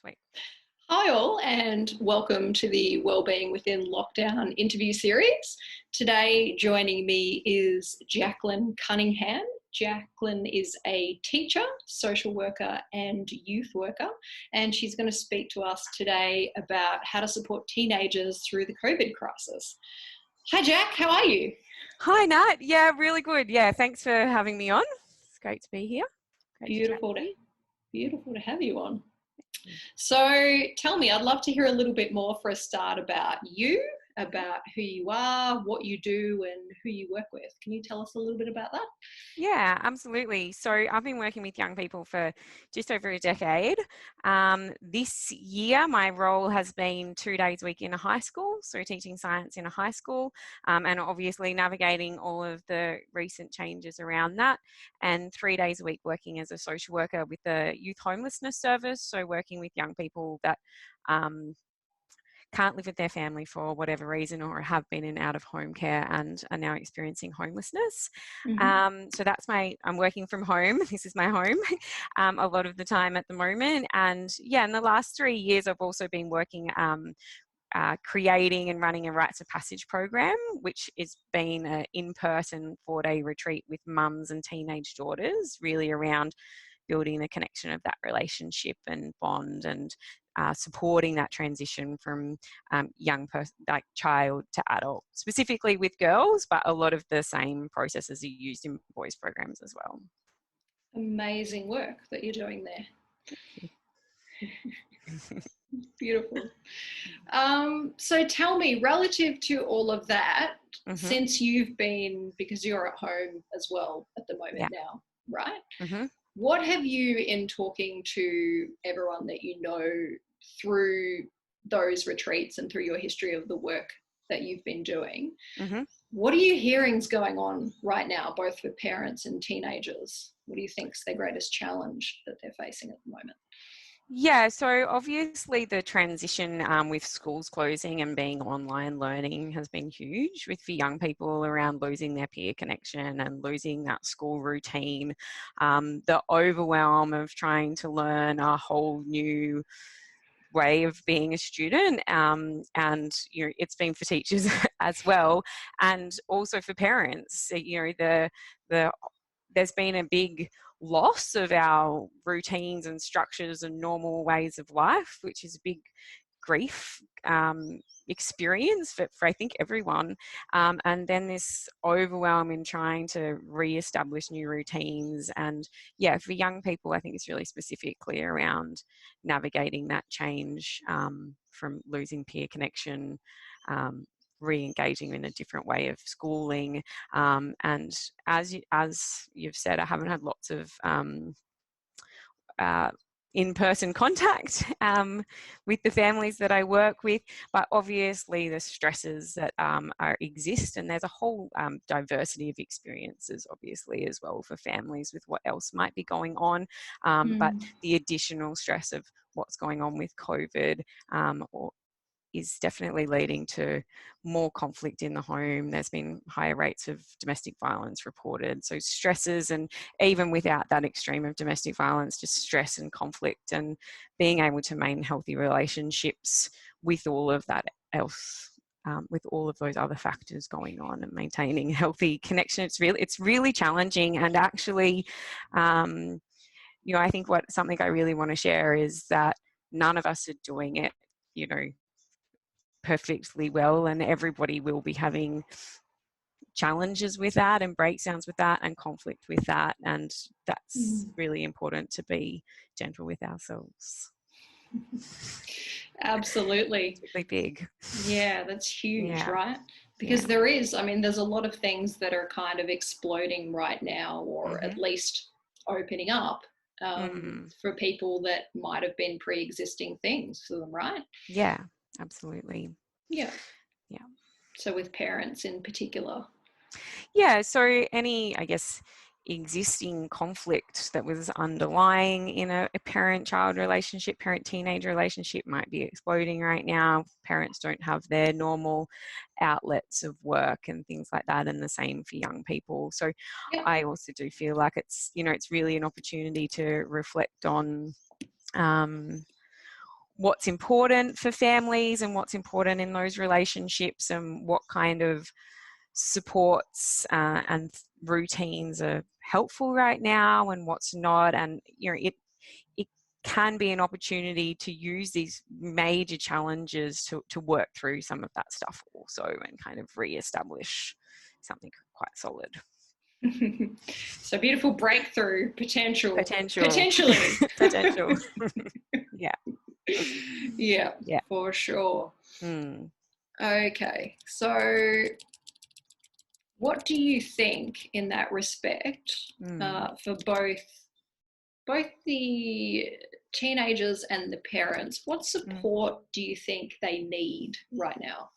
Sweet. Hi all, and welcome to the Wellbeing Within Lockdown interview series. Today joining me is Jaclyn Cunningham. Jaclyn is a teacher, social worker and youth worker, and she's going to speak to us today about how to support teenagers through the COVID crisis. Hi Jack, how are you? Hi Nat, yeah, really good. Yeah, thanks for having me on. It's great to be here. Great to chat to you. Beautiful to have you on. So tell me, I'd love to hear a little bit more for a start about you, about who you are, what you do and who you work with. Can you tell us a little bit about that? Yeah, absolutely. So I've been working with young people for just over a decade. This year, my role has been 2 days a week in a high school, so teaching science in a high school, and obviously navigating all of the recent changes around that, and 3 days a week working as a social worker with the youth homelessness service, so working with young people that can't live with their family for whatever reason or have been in out of home care and are now experiencing homelessness. So I'm working from home. This is my home a lot of the time at the moment. And yeah, in the last 3 years, I've also been working creating and running a Rites of Passage program, which has been an in-person 4-day retreat with mums and teenage daughters, really around building the connection of that relationship and bond and supporting that transition from like child to adult, specifically with girls, but a lot of the same processes are used in boys programs as well. Amazing work that you're doing there. Thank you. Beautiful. So tell me, relative to all of that, since you've been, because you're at home as well at the moment now, right? What have you, in talking to everyone that you know through those retreats and through your history of the work that you've been doing, what are you hearing's going on right now, both for parents and teenagers? What do you think's their greatest challenge that they're facing at the moment? Yeah, so obviously the transition with schools closing and being online learning has been huge for young people around losing their peer connection and losing that school routine, the overwhelm of trying to learn a whole new way of being a student, and it's been for teachers as well, and also for parents. There's been a big loss of our routines and structures and normal ways of life, which is a big grief experience for I think everyone, and then this overwhelm in trying to re-establish new routines. And yeah, for young people, I think it's really specifically around navigating that change from losing peer connection, re-engaging in a different way of schooling, and as you've said, I haven't had lots of in-person contact with the families that I work with, but obviously the stresses that exist, and there's a whole diversity of experiences obviously as well for families with what else might be going on, but the additional stress of what's going on with COVID is definitely leading to more conflict in the home. There's been higher rates of domestic violence reported. So stresses, and even without that extreme of domestic violence, just stress and conflict, and being able to maintain healthy relationships with all of that else, with all of those other factors going on, and maintaining healthy connection. It's really challenging. And actually, I think something I really want to share is that none of us are doing it, perfectly well, and everybody will be having challenges with that and breakdowns with that and conflict with that, and that's really important to be gentle with ourselves. Absolutely. It's really big. Yeah, that's huge, right? Because there's a lot of things that are kind of exploding right now, or at least opening up for people that might have been pre-existing things for them, right? Yeah, absolutely. Yeah. So with parents in particular. Yeah, so any, I guess, existing conflict that was underlying in a parent-child relationship, parent-teenage relationship might be exploding right now. Parents don't have their normal outlets of work and things like that, and the same for young people. So I also do feel like it's really an opportunity to reflect on what's important for families and what's important in those relationships, and what kind of supports and routines are helpful right now and what's not. And it can be an opportunity to use these major challenges to work through some of that stuff also, and kind of re-establish something quite solid. So beautiful breakthrough potentially. Potential. Yeah, for sure. Okay, so what do you think in that respect for both the teenagers and the parents? What support do you think they need right now?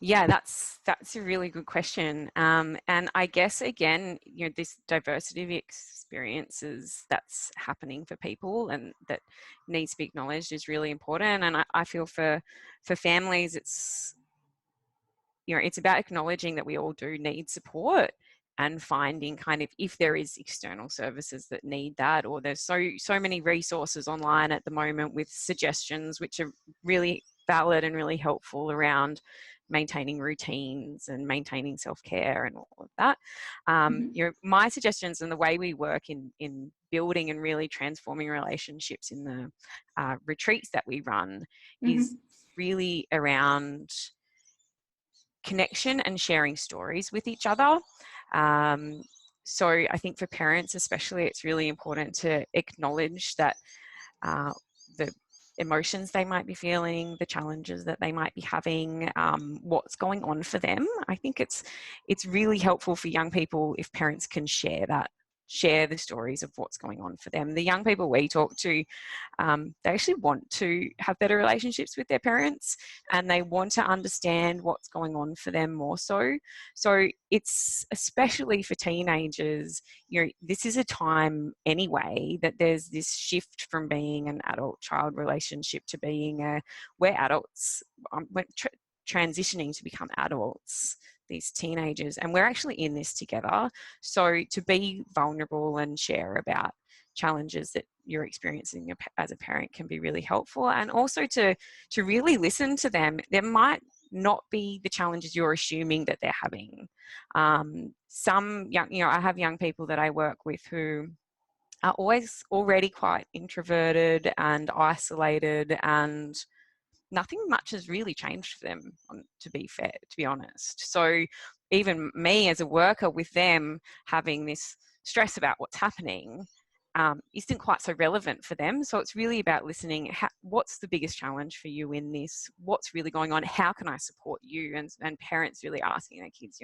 Yeah, that's a really good question. And I guess, again, this diversity of experiences that's happening for people and that needs to be acknowledged is really important. And I feel for families, it's about acknowledging that we all do need support, and finding kind of, if there is external services that need that, or there's so many resources online at the moment with suggestions which are really valid and really helpful around maintaining routines and maintaining self-care and all of that. My suggestions and the way we work in building and really transforming relationships in the retreats that we run is really around connection and sharing stories with each other. So I think for parents especially, it's really important to acknowledge that the emotions they might be feeling, the challenges that they might be having, what's going on for them. I think it's really helpful for young people if parents can share the stories of what's going on for them. The young people we talk to, they actually want to have better relationships with their parents, and they want to understand what's going on for them more so. So it's especially for teenagers, this is a time anyway that there's this shift from being an adult-child relationship to being where adults, transitioning to become adults, these teenagers, and we're actually in this together. So to be vulnerable and share about challenges that you're experiencing as a parent can be really helpful, and also to really listen to them. There might not be the challenges you're assuming that they're having. Some young, I have young people that I work with who are already quite introverted and isolated, and nothing much has really changed for them, to be honest. So even me as a worker with them having this stress about what's happening isn't quite so relevant for them. So it's really about listening. What's the biggest challenge for you in this? What's really going on? How can I support you? And parents really asking their kids,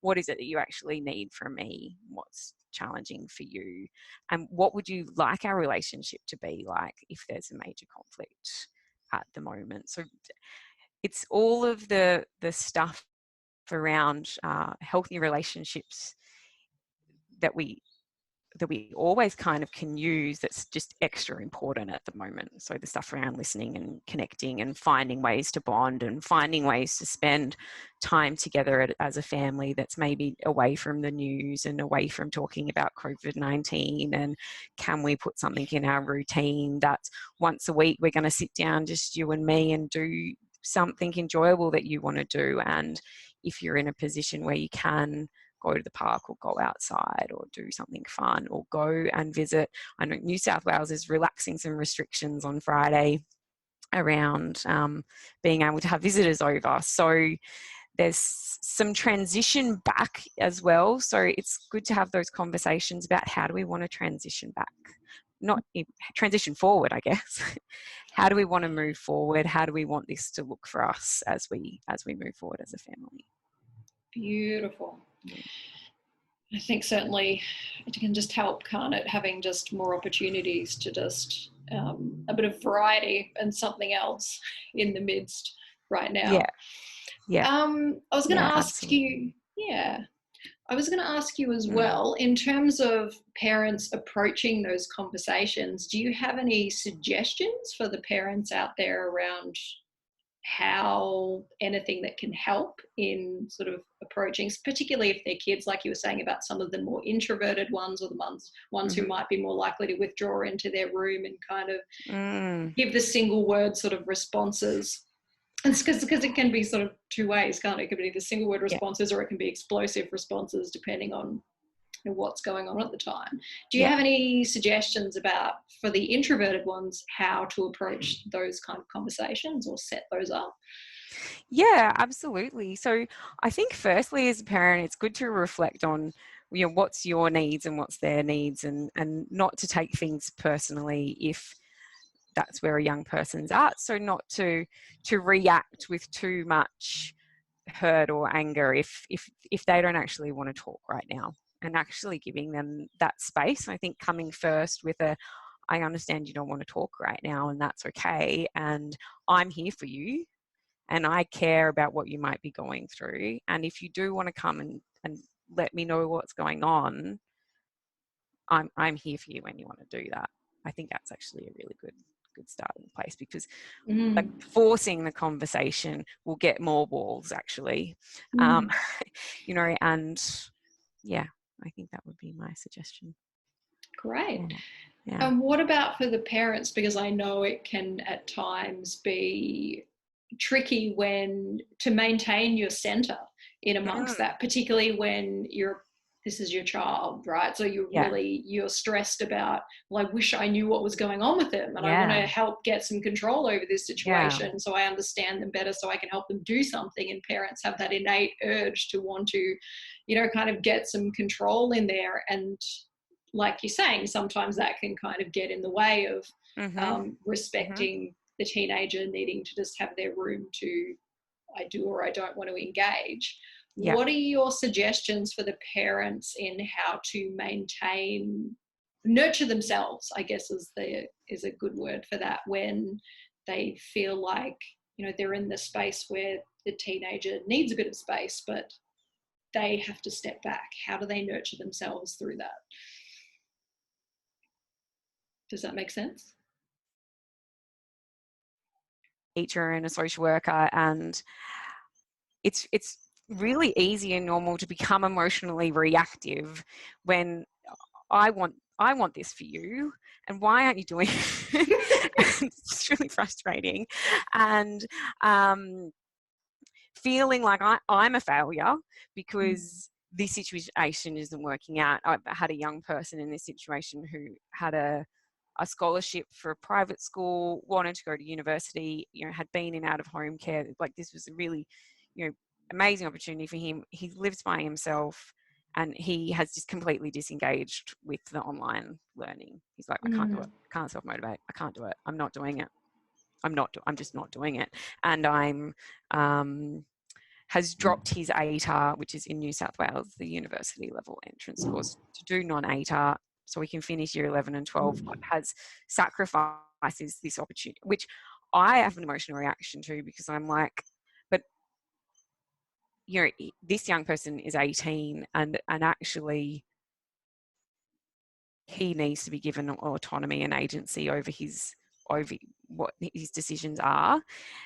what is it that you actually need from me? What's challenging for you? And what would you like our relationship to be like if there's a major conflict at the moment? So it's all of the stuff around healthy relationships that we always kind of can use, that's just extra important at the moment. So the stuff around listening and connecting and finding ways to bond and finding ways to spend time together as a family that's maybe away from the news and away from talking about COVID-19, and can we put something in our routine that's once a week we're going to sit down, just you and me, and do something enjoyable that you want to do. And if you're in a position where you can go to the park or go outside or do something fun or go and visit. I know New South Wales is relaxing some restrictions on Friday around being able to have visitors over. So there's some transition back as well. So it's good to have those conversations about how do we want to transition back? Not transition forward, I guess. How do we want to move forward? How do we want this to look for us as we move forward as a family? Beautiful. I think certainly it can just help, can't it? Having just more opportunities to just a bit of variety and something else in the midst right now. Yeah. I was going to ask you, I was going to ask you as well, in terms of parents approaching those conversations, do you have any suggestions for the parents out there around how anything that can help in sort of approaching, particularly if they're kids, like you were saying about some of the more introverted ones, or the ones who might be more likely to withdraw into their room and kind of give the single word sort of responses. It's because it can be sort of two ways, can't it? It can be the single word responses, or it can be explosive responses depending on what's going on at the time. Do you have any suggestions about, for the introverted ones, how to approach those kind of conversations or set those up? Yeah, absolutely. So I think firstly, as a parent, it's good to reflect on, what's your needs and what's their needs, and not to take things personally if that's where a young person's at. So not to react with too much hurt or anger if they don't actually want to talk right now, and actually giving them that space. I think coming first with I understand you don't want to talk right now, and that's okay, and I'm here for you, and I care about what you might be going through, and if you do want to come and let me know what's going on, I'm here for you when you want to do that. I think that's actually a really good starting place, because like forcing the conversation will get more walls actually. And yeah, I think that would be my suggestion. Great. Yeah. And what about for the parents? Because I know it can at times be tricky to maintain your center in amongst that, particularly when this is your child, right? So you're stressed about, well, I wish I knew what was going on with them, and I want to help get some control over this situation, so I understand them better, so I can help them do something. And parents have that innate urge to want to, kind of get some control in there. And like you're saying, sometimes that can kind of get in the way of respecting the teenager needing to just have their room to, I do or I don't want to engage. Yeah. What are your suggestions for the parents in how to nurture themselves, I guess is a good word for that, when they feel like, they're in the space where the teenager needs a bit of space, but they have to step back? How do they nurture themselves through that? Does that make sense? Teacher and a social worker, and it's really easy and normal to become emotionally reactive when I want this for you, and why aren't you doing it? It's really frustrating, and feeling like I'm a failure because this situation isn't working out. I've had a young person in this situation who had a scholarship for a private school, wanted to go to university, had been in out of home care. Like, this was a really, amazing opportunity for him. He lives by himself, and he has just completely disengaged with the online learning. He's like, I can't do it. I can't self-motivate. I can't do it. I'm not doing it. I'm just not doing it. And has dropped his ATAR, which is in New South Wales, the university level entrance course, to do non-ATAR so we can finish year 11 and 12, but has sacrifices this opportunity, which I have an emotional reaction to, because I'm like, but this young person is 18, and actually he needs to be given autonomy and agency over what his decisions are.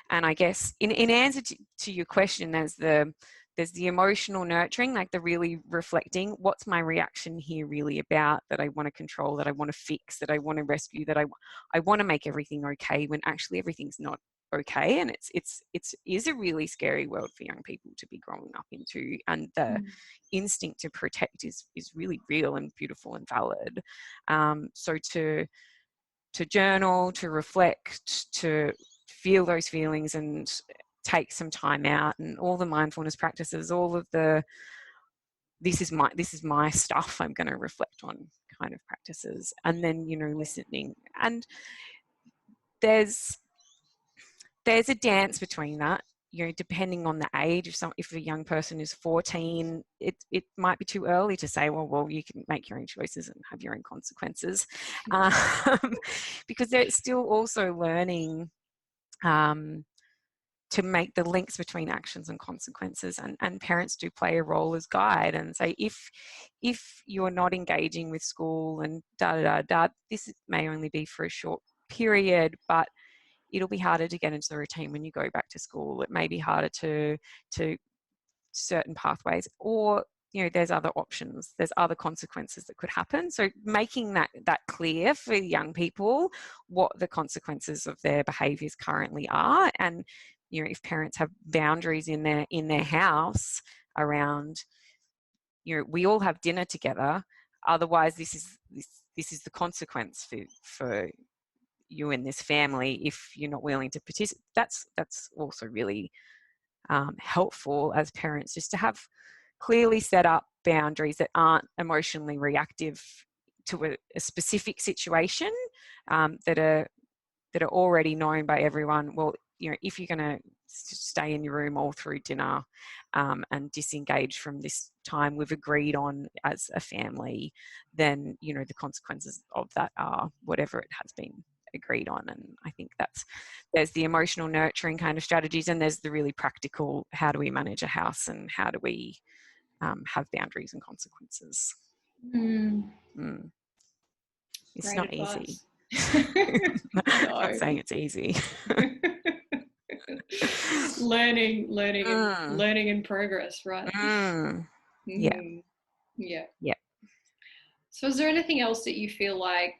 And I guess in answer to your question, there's the emotional nurturing, like the really reflecting, what's my reaction here really about, that I want to control, that I want to fix, that I want to rescue, that I want to make everything okay, when actually everything's not okay. And it is a really scary world for young people to be growing up into, and the instinct to protect is really real and beautiful and valid. So to journal, to reflect, to feel those feelings and take some time out, and all the mindfulness practices, all of the this is my stuff I'm going to reflect on kind of practices, and then listening. And there's a dance between that, depending on the age. If a young person is 14, it might be too early to say, well, you can make your own choices and have your own consequences, because they're still also learning to make the links between actions and consequences, and parents do play a role as guide, and say, if you're not engaging with school and this may only be for a short period, but it'll be harder to get into the routine when you go back to school. It may be harder to certain pathways, or there's other options, there's other consequences that could happen. So making that clear for young people what the consequences of their behaviors currently are, and if parents have boundaries in their house around, we all have dinner together, otherwise this is the consequence for you in this family if you're not willing to participate. That's also really helpful as parents, just to have clearly set up boundaries that aren't emotionally reactive to a specific situation, that are already known by everyone. Well, if you're going to stay in your room all through dinner, and disengage from this time we've agreed on as a family, then the consequences of that are whatever it has been agreed on. And I think there's the emotional nurturing kind of strategies, and there's the really practical, how do we manage a house and how do we have boundaries and consequences. It's not easy. No. I'm not saying it's easy. learning in progress, right? Yeah. So is there anything else that you feel like,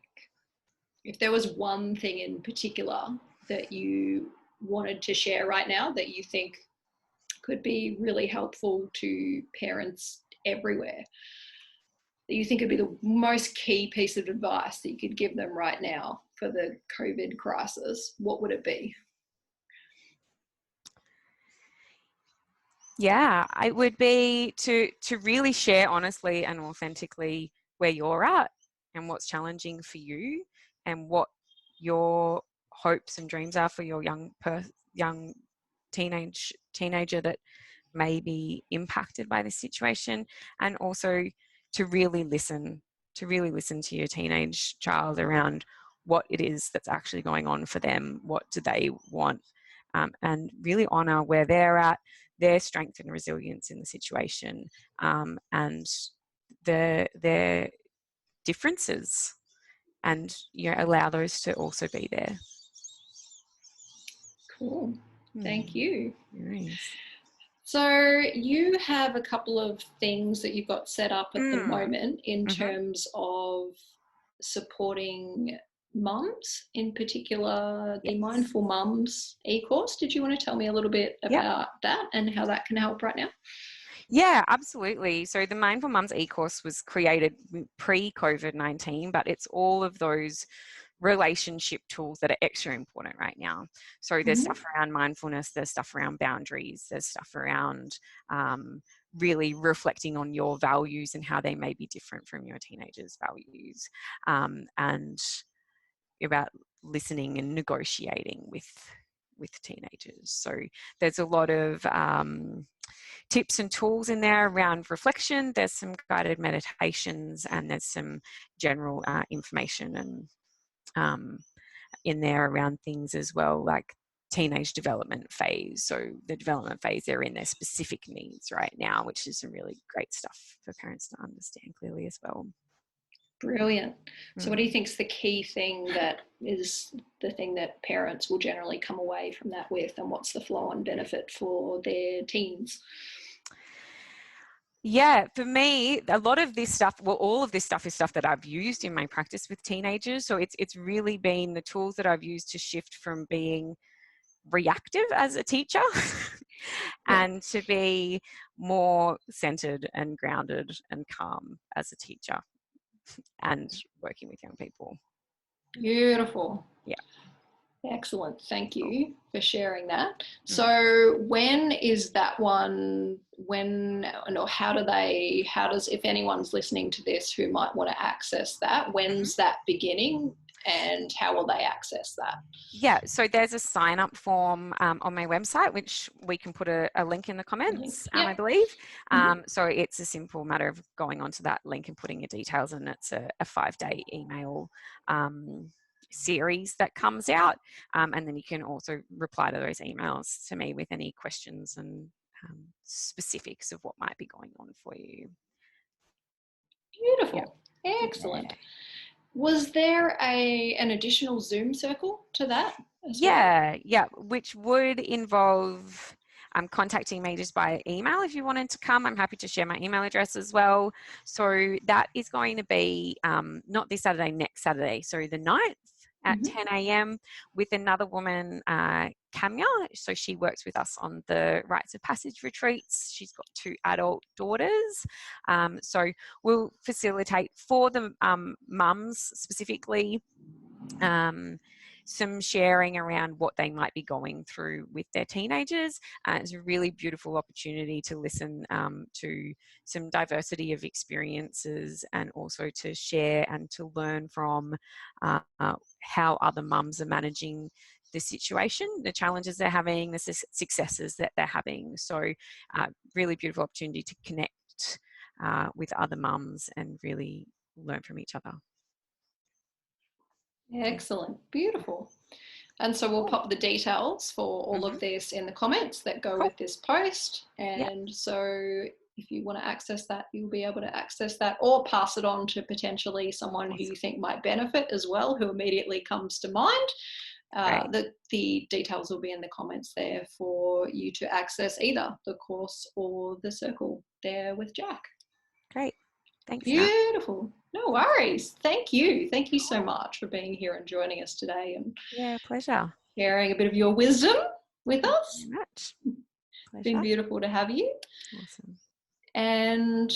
if there was one thing in particular that you wanted to share right now that you think could be really helpful to parents everywhere, that you think would be the most key piece of advice that you could give them right now for the COVID crisis, what would it be? Yeah, it would be to really share honestly and authentically where you're at and what's challenging for you, and what your hopes and dreams are for your young teenager that may be impacted by this situation, and also to really listen to your teenage child around what it is that's actually going on for them, what do they want, and really honour where they're at, their strength and resilience in the situation, and their differences, and allow those to also be there. Cool. Thank you. Nice. So you have a couple of things that you've got set up at the moment in terms of supporting mums, in particular the Mindful Mums e-course. Did you want to tell me a little bit about that and how that can help right now? Yeah, absolutely. So the Mindful Mums e-course was created pre-COVID-19, but it's all of those relationship tools that are extra important right now. So there's stuff around mindfulness, there's stuff around boundaries, there's stuff around really reflecting on your values and how they may be different from your teenagers' values, and about listening and negotiating with teenagers. So there's a lot of tips and tools in there around reflection. There's some guided meditations, and there's some general information and in there around things as well, like teenage development phase. So the development phase they're in, their specific needs right now, which is some really great stuff for parents to understand clearly as well. Brilliant. So what do you think is the key thing that is the thing that parents will generally come away from that with, and what's the flow-on benefit for their teens? Yeah, for me, a lot of this stuff, well, all of this stuff is stuff that I've used in my practice with teenagers. So it's really been the tools that I've used to shift from being reactive as a teacher and to be more centered and grounded and calm as a teacher and working with young people. Beautiful. Yeah. Excellent. Thank you for sharing that. So when is that one, or how does, if anyone's listening to this who might want to access that, when's that beginning and how will they access that? Yeah, so there's a sign-up form on my website, which we can put a link in the comments, I believe. So it's a simple matter of going onto that link and putting your details in. It's a 5-day email series that comes out, and then you can also reply to those emails to me with any questions and specifics of what might be going on for you. Beautiful. Excellent. Was there an additional Zoom circle to that as well? Yeah, which would involve contacting me just by email if you wanted to come. I'm happy to share my email address as well. So that is going to be not this Saturday, next Saturday, so the 9th at 10 a.m. with another woman, Kamya. So she works with us on the Rites of Passage retreats. She's got 2 adult daughters. So we'll facilitate for the mums specifically some sharing around what they might be going through with their teenagers. It's a really beautiful opportunity to listen to some diversity of experiences, and also to share and to learn from how other mums are managing the situation, the challenges they're having, the successes that they're having. So really beautiful opportunity to connect with other mums and really learn from each other. Excellent. Beautiful. And so we'll pop the details for all of this in the comments that go with this post. And so if you want to access that, you'll be able to access that, or pass it on to potentially someone who you think might benefit as well, who immediately comes to mind. The details will be in the comments there for you to access either the course or the circle there with Jack. Great. Thanks. Beautiful. No worries. Thank you. Thank you so much for being here and joining us today, and pleasure. Sharing a bit of your wisdom with us. Thank you very much. Pleasure. Been beautiful to have you. Awesome. And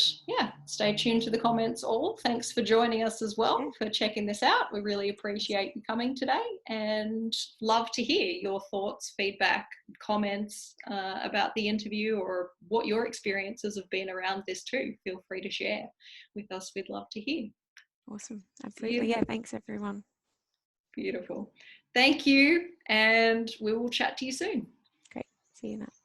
stay tuned to the comments all. Thanks for joining us as well, for checking this out. We really appreciate you coming today, and love to hear your thoughts, feedback, comments about the interview, or what your experiences have been around this too. Feel free to share with us. We'd love to hear. Awesome. Absolutely. Yeah. Thanks, everyone. Beautiful. Thank you. And we will chat to you soon. Great. See you next.